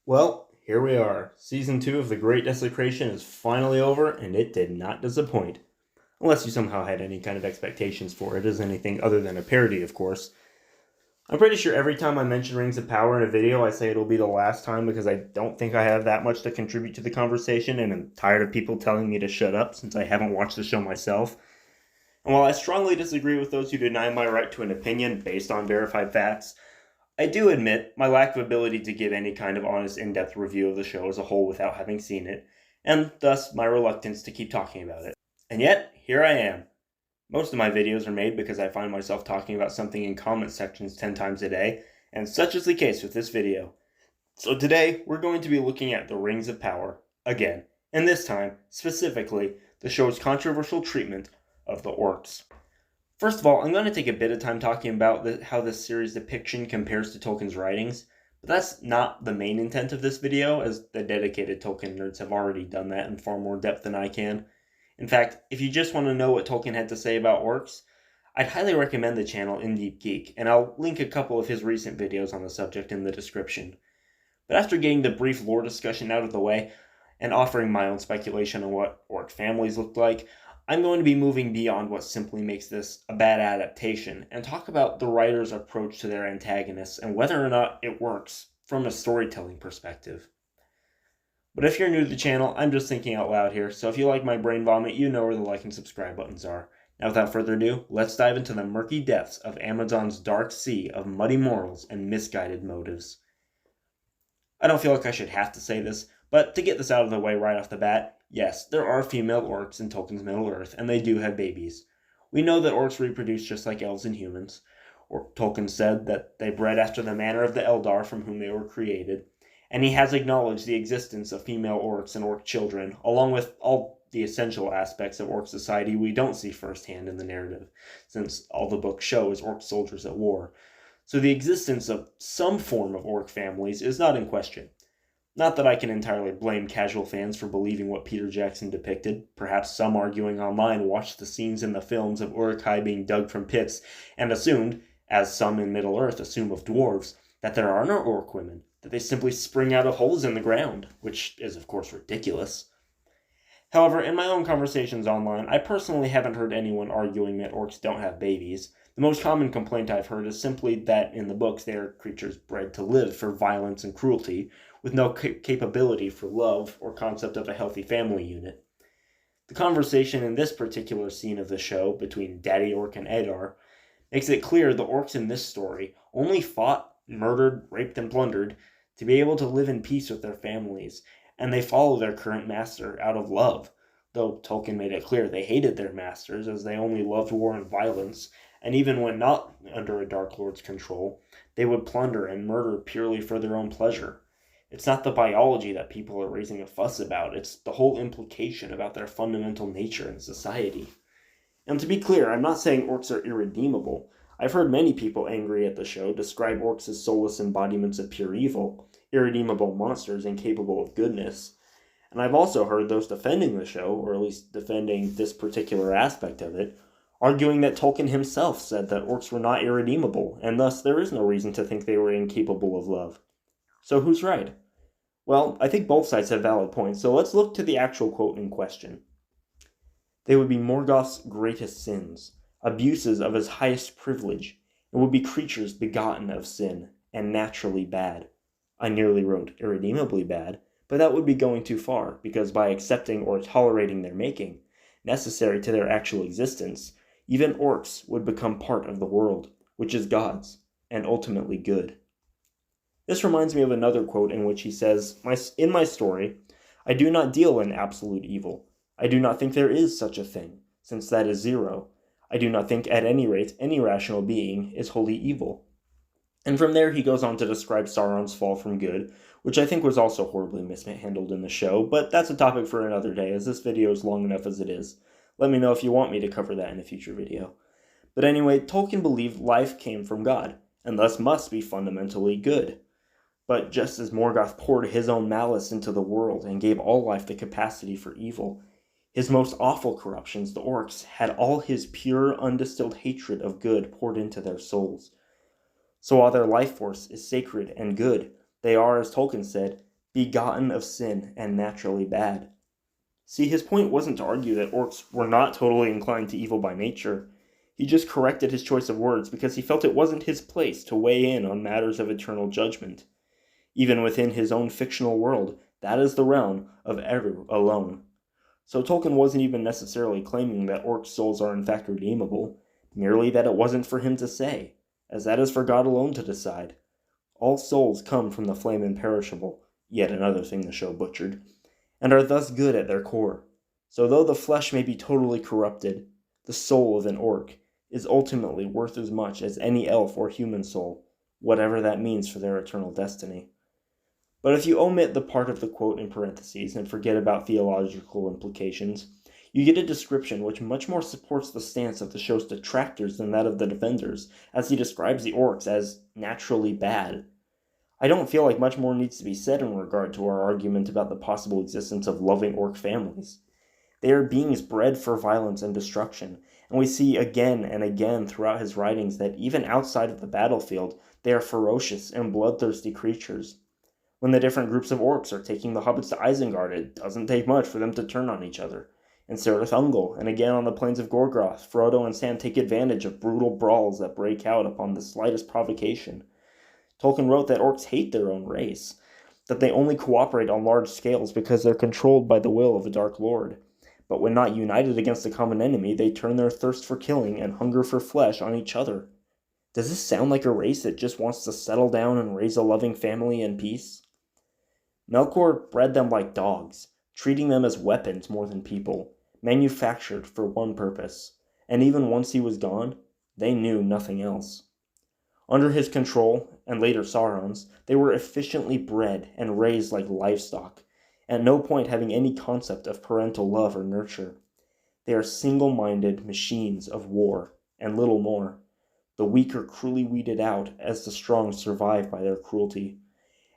Well, here we are. Season 2 of The Great Desecration is finally over, and it did not disappoint. Unless you somehow had any kind of expectations for it as anything other than a parody, of course. I'm pretty sure every time I mention Rings of Power in a video, I say it'll be the last time because I don't think I have that much to contribute to the conversation, and I'm tired of people telling me to shut up since I haven't watched the show myself. And while I strongly disagree with those who deny my right to an opinion based on verified facts, I do admit my lack of ability to give any kind of honest, in-depth review of the show as a whole without having seen it, and thus my reluctance to keep talking about it. And yet, here I am. Most of my videos are made because I find myself talking about something in comment sections 10 times a day, and such is the case with this video. So today, we're going to be looking at the Rings of Power, again, and this time, specifically, the show's controversial treatment of the Orcs. First of all, I'm going to take a bit of time talking about how this series depiction compares to Tolkien's writings, but that's not the main intent of this video, as the dedicated Tolkien nerds have already done that in far more depth than I can. In fact, if you just want to know what Tolkien had to say about orcs, I'd highly recommend the channel In Deep Geek, and I'll link a couple of his recent videos on the subject in the description. But after getting the brief lore discussion out of the way, and offering my own speculation on what orc families looked like, I'm going to be moving beyond what simply makes this a bad adaptation and talk about the writer's approach to their antagonists and whether or not it works from a storytelling perspective. But if you're new to the channel, I'm just thinking out loud here, so if you like my brain vomit, you know where the like and subscribe buttons are. Now without further ado, let's dive into the murky depths of Amazon's dark sea of muddy morals and misguided motives. I don't feel like I should have to say this, but to get this out of the way right off the bat, yes, there are female orcs in Tolkien's Middle-earth, and they do have babies. We know that orcs reproduce just like elves and humans. Tolkien said that they bred after the manner of the Eldar from whom they were created, and he has acknowledged the existence of female orcs and orc children, along with all the essential aspects of orc society we don't see firsthand in the narrative, since all the books show is orc soldiers at war. So the existence of some form of orc families is not in question. Not that I can entirely blame casual fans for believing what Peter Jackson depicted. Perhaps some arguing online watched the scenes in the films of Uruk-hai being dug from pits and assumed, as some in Middle-earth assume of dwarves, that there are no orc women, that they simply spring out of holes in the ground, which is of course ridiculous. However, in my own conversations online, I personally haven't heard anyone arguing that orcs don't have babies. The most common complaint I've heard is simply that in the books they are creatures bred to live for violence and cruelty, with no capability for love or concept of a healthy family unit. The conversation in this particular scene of the show between Daddy Orc and Adar makes it clear the orcs in this story only fought, murdered, raped, and plundered to be able to live in peace with their families, and they follow their current master out of love, though Tolkien made it clear they hated their masters as they only loved war and violence, and even when not under a Dark Lord's control, they would plunder and murder purely for their own pleasure. It's not the biology that people are raising a fuss about, it's the whole implication about their fundamental nature in society. And to be clear, I'm not saying orcs are irredeemable. I've heard many people angry at the show describe orcs as soulless embodiments of pure evil, irredeemable monsters incapable of goodness. And I've also heard those defending the show, or at least defending this particular aspect of it, arguing that Tolkien himself said that orcs were not irredeemable, and thus there is no reason to think they were incapable of love. So who's right? Well, I think both sides have valid points, so let's look to the actual quote in question. They would be Morgoth's greatest sins, abuses of his highest privilege, and would be creatures begotten of sin, and naturally bad. I nearly wrote irredeemably bad, but that would be going too far, because by accepting or tolerating their making, necessary to their actual existence, even orcs would become part of the world, which is God's, and ultimately good. This reminds me of another quote in which he says, "In my story, I do not deal in absolute evil. I do not think there is such a thing, since that is zero. I do not think at any rate any rational being is wholly evil." And from there he goes on to describe Sauron's fall from good, which I think was also horribly mishandled in the show, but that's a topic for another day, as this video is long enough as it is. Let me know if you want me to cover that in a future video. But anyway, Tolkien believed life came from God, and thus must be fundamentally good. But just as Morgoth poured his own malice into the world and gave all life the capacity for evil, his most awful corruptions, the orcs, had all his pure, undistilled hatred of good poured into their souls. So while their life force is sacred and good, they are, as Tolkien said, begotten of sin and naturally bad. See, his point wasn't to argue that orcs were not totally inclined to evil by nature. He just corrected his choice of words because he felt it wasn't his place to weigh in on matters of eternal judgment. Even within his own fictional world, that is the realm of Eru alone. So Tolkien wasn't even necessarily claiming that orc souls are in fact redeemable, merely that it wasn't for him to say, as that is for God alone to decide. All souls come from the flame imperishable, yet another thing the show butchered, and are thus good at their core. So though the flesh may be totally corrupted, the soul of an orc is ultimately worth as much as any elf or human soul, whatever that means for their eternal destiny. But if you omit the part of the quote in parentheses and forget about theological implications, you get a description which much more supports the stance of the show's detractors than that of the defenders, as he describes the orcs as naturally bad. I don't feel like much more needs to be said in regard to our argument about the possible existence of loving orc families. They are beings bred for violence and destruction, and we see again and again throughout his writings that even outside of the battlefield, they are ferocious and bloodthirsty creatures. When the different groups of orcs are taking the hobbits to Isengard, it doesn't take much for them to turn on each other. In Cirith Ungol, and again on the plains of Gorgoroth, Frodo and Sam take advantage of brutal brawls that break out upon the slightest provocation. Tolkien wrote that orcs hate their own race, that they only cooperate on large scales because they're controlled by the will of a Dark Lord. But when not united against a common enemy, they turn their thirst for killing and hunger for flesh on each other. Does this sound like a race that just wants to settle down and raise a loving family in peace? Melkor bred them like dogs, treating them as weapons more than people, manufactured for one purpose, and even once he was gone, they knew nothing else. Under his control, and later Sauron's, they were efficiently bred and raised like livestock, at no point having any concept of parental love or nurture. They are single-minded machines of war, and little more. The weak are cruelly weeded out as the strong survive by their cruelty.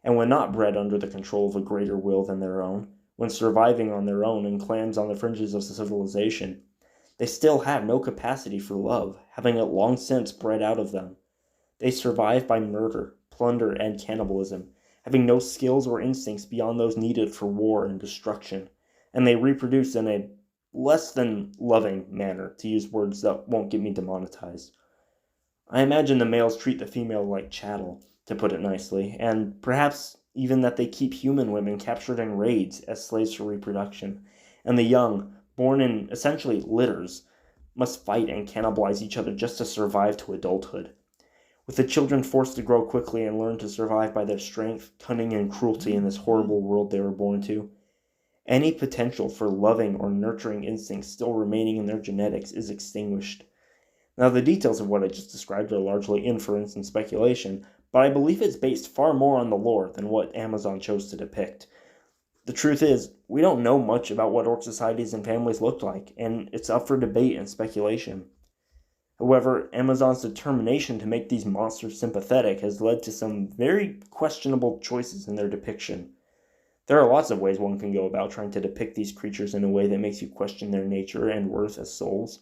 And when not bred under the control of a greater will than their own, when surviving on their own in clans on the fringes of civilization, they still have no capacity for love, having it long since bred out of them. They survive by murder, plunder, and cannibalism, having no skills or instincts beyond those needed for war and destruction, and they reproduce in a less than loving manner, to use words that won't get me demonetized. I imagine the males treat the female like chattel, to put it nicely, and perhaps even that they keep human women captured in raids as slaves for reproduction, and the young, born in essentially litters, must fight and cannibalize each other just to survive to adulthood. With the children forced to grow quickly and learn to survive by their strength, cunning, and cruelty in this horrible world they were born to, any potential for loving or nurturing instincts still remaining in their genetics is extinguished. Now, the details of what I just described are largely inference and speculation, but I believe it's based far more on the lore than what Amazon chose to depict. The truth is, we don't know much about what orc societies and families looked like, and it's up for debate and speculation. However, Amazon's determination to make these monsters sympathetic has led to some very questionable choices in their depiction. There are lots of ways one can go about trying to depict these creatures in a way that makes you question their nature and worth as souls,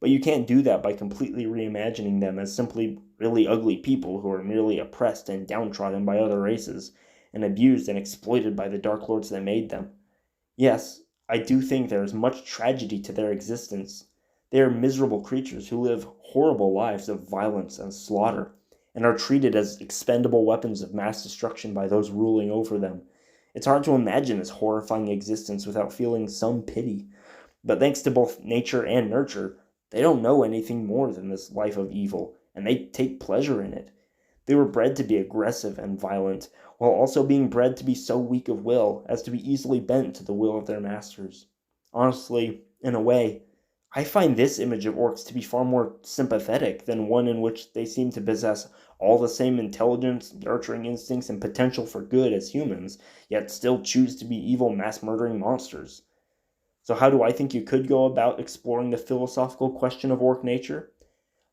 but you can't do that by completely reimagining them as simply really ugly people who are merely oppressed and downtrodden by other races, and abused and exploited by the Dark Lords that made them. Yes, I do think there is much tragedy to their existence. They are miserable creatures who live horrible lives of violence and slaughter, and are treated as expendable weapons of mass destruction by those ruling over them. It's hard to imagine this horrifying existence without feeling some pity. But thanks to both nature and nurture, they don't know anything more than this life of evil, and they take pleasure in it. They were bred to be aggressive and violent, while also being bred to be so weak of will as to be easily bent to the will of their masters. Honestly, in a way, I find this image of orcs to be far more sympathetic than one in which they seem to possess all the same intelligence, nurturing instincts, and potential for good as humans, yet still choose to be evil mass-murdering monsters. So how do I think you could go about exploring the philosophical question of orc nature?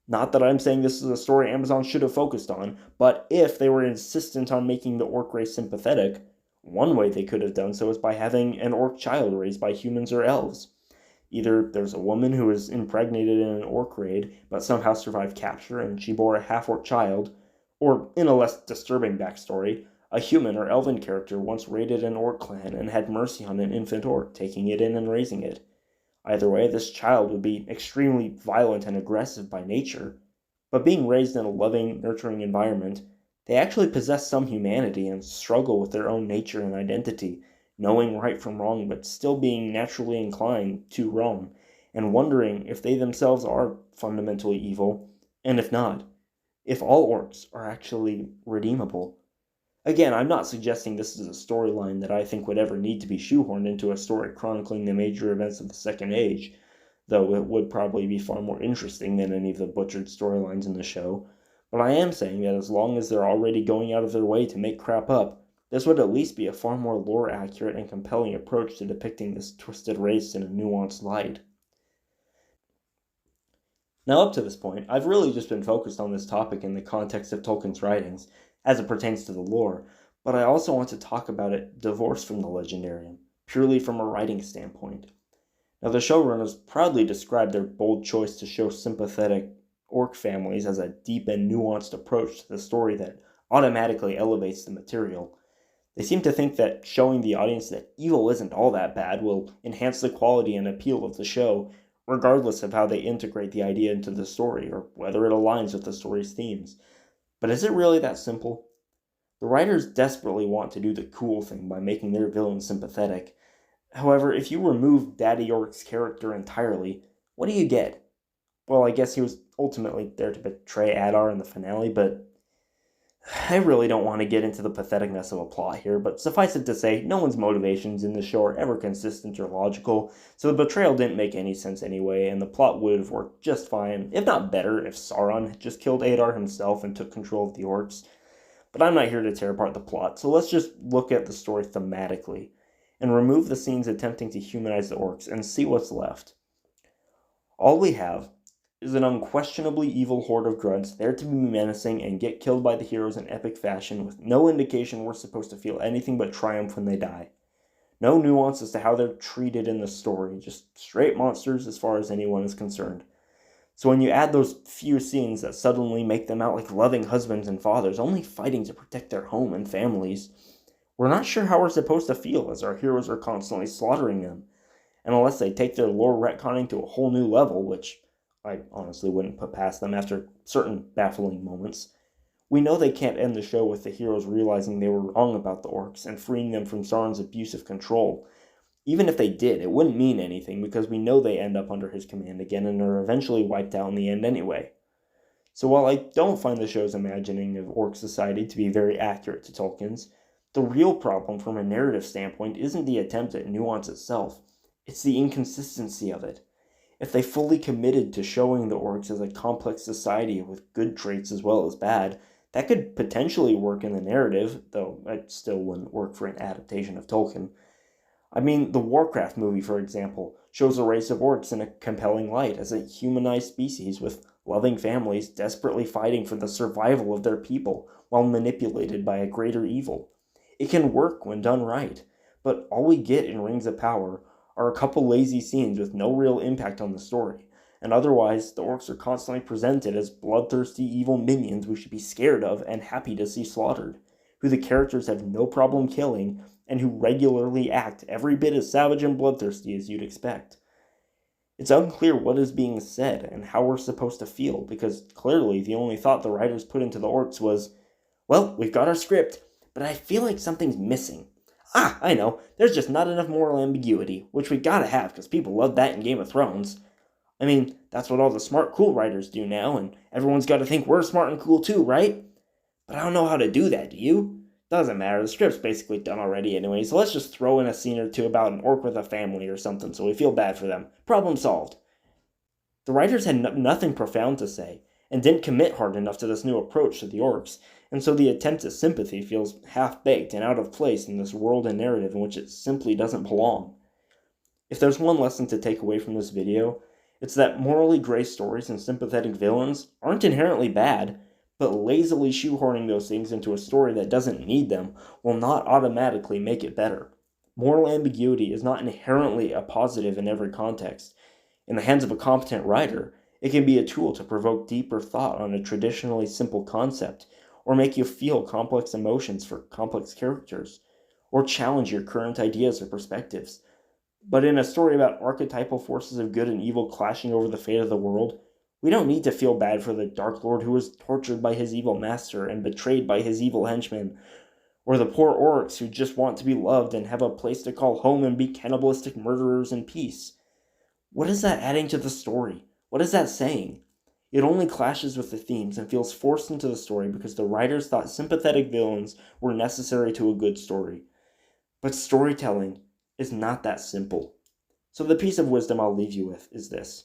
Not that I'm saying this is a story Amazon should have focused on, but if they were insistent on making the orc race sympathetic, one way they could have done so is by having an orc child raised by humans or elves. Either there's a woman who was impregnated in an orc raid, but somehow survived capture and she bore a half-orc child, or, in a less disturbing backstory, A human or elven character once raided an orc clan and had mercy on an infant orc, taking it in and raising it. Either way, this child would be extremely violent and aggressive by nature, but being raised in a loving, nurturing environment, they actually possess some humanity and struggle with their own nature and identity, knowing right from wrong but still being naturally inclined to roam, and wondering if they themselves are fundamentally evil, and if not, if all orcs are actually redeemable. Again, I'm not suggesting this is a storyline that I think would ever need to be shoehorned into a story chronicling the major events of the Second Age, though it would probably be far more interesting than any of the butchered storylines in the show. But I am saying that as long as they're already going out of their way to make crap up, this would at least be a far more lore-accurate and compelling approach to depicting this twisted race in a nuanced light. Now, up to this point, I've really just been focused on this topic in the context of Tolkien's writings, as it pertains to the lore, but I also want to talk about it divorced from the legendarium, purely from a writing standpoint. Now, the showrunners proudly describe their bold choice to show sympathetic orc families as a deep and nuanced approach to the story that automatically elevates the material. They seem to think that showing the audience that evil isn't all that bad will enhance the quality and appeal of the show, regardless of how they integrate the idea into the story or whether it aligns with the story's themes. But is it really that simple? The writers desperately want to do the cool thing by making their villain sympathetic. However, if you remove Daddy Orc's character entirely, what do you get? Well, I guess he was ultimately there to betray Adar in the finale, but I really don't want to get into the patheticness of a plot here, but suffice it to say, no one's motivations in the show are ever consistent or logical, so the betrayal didn't make any sense anyway, and the plot would have worked just fine, if not better, if Sauron had just killed Adar himself and took control of the orcs. But I'm not here to tear apart the plot, so let's just look at the story thematically, and remove the scenes attempting to humanize the orcs, and see what's left. All we have is an unquestionably evil horde of grunts there to be menacing and get killed by the heroes in epic fashion with no indication we're supposed to feel anything but triumph when they die. No nuance as to how they're treated in the story, just straight monsters as far as anyone is concerned. So when you add those few scenes that suddenly make them out like loving husbands and fathers, only fighting to protect their home and families, we're not sure how we're supposed to feel as our heroes are constantly slaughtering them. And unless they take their lore retconning to a whole new level, which I honestly wouldn't put past them after certain baffling moments, we know they can't end the show with the heroes realizing they were wrong about the orcs and freeing them from Sauron's abusive control. Even if they did, it wouldn't mean anything because we know they end up under his command again and are eventually wiped out in the end anyway. So while I don't find the show's imagining of orc society to be very accurate to Tolkien's, the real problem from a narrative standpoint isn't the attempt at nuance itself, it's the inconsistency of it. If they fully committed to showing the orcs as a complex society with good traits as well as bad, that could potentially work in the narrative, though it still wouldn't work for an adaptation of Tolkien. I mean, the Warcraft movie, for example, shows a race of orcs in a compelling light as a humanized species with loving families desperately fighting for the survival of their people while manipulated by a greater evil. It can work when done right, but all we get in Rings of Power are a couple lazy scenes with no real impact on the story, and otherwise the orcs are constantly presented as bloodthirsty evil minions we should be scared of and happy to see slaughtered, who the characters have no problem killing, and who regularly act every bit as savage and bloodthirsty as you'd expect. It's unclear what is being said and how we're supposed to feel, because clearly the only thought the writers put into the orcs was, well, we've got our script, but I feel like something's missing. I know, there's just not enough moral ambiguity, which we gotta have because people love that in Game of Thrones. I mean, that's what all the smart, cool writers do now, and everyone's gotta think we're smart and cool too, right? But I don't know how to do that, do you? Doesn't matter, the script's basically done already anyway, so let's just throw in a scene or two about an orc with a family or something so we feel bad for them. Problem solved. The writers had nothing profound to say, and didn't commit hard enough to this new approach to the orcs, and so the attempt at sympathy feels half-baked and out of place in this world and narrative in which it simply doesn't belong. If there's one lesson to take away from this video, it's that morally gray stories and sympathetic villains aren't inherently bad, but lazily shoehorning those things into a story that doesn't need them will not automatically make it better. Moral ambiguity is not inherently a positive in every context. In the hands of a competent writer, it can be a tool to provoke deeper thought on a traditionally simple concept, or make you feel complex emotions for complex characters, or challenge your current ideas or perspectives. But in a story about archetypal forces of good and evil clashing over the fate of the world, we don't need to feel bad for the Dark Lord who was tortured by his evil master and betrayed by his evil henchmen, or the poor orcs who just want to be loved and have a place to call home and be cannibalistic murderers in peace. What is that adding to the story? What is that saying? It only clashes with the themes and feels forced into the story because the writers thought sympathetic villains were necessary to a good story. But storytelling is not that simple. So the piece of wisdom I'll leave you with is this.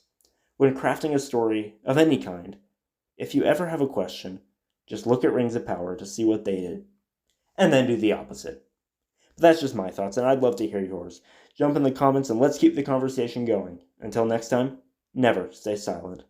When crafting a story of any kind, if you ever have a question, just look at Rings of Power to see what they did, and then do the opposite. But that's just my thoughts, and I'd love to hear yours. Jump in the comments and let's keep the conversation going. Until next time, never stay silent.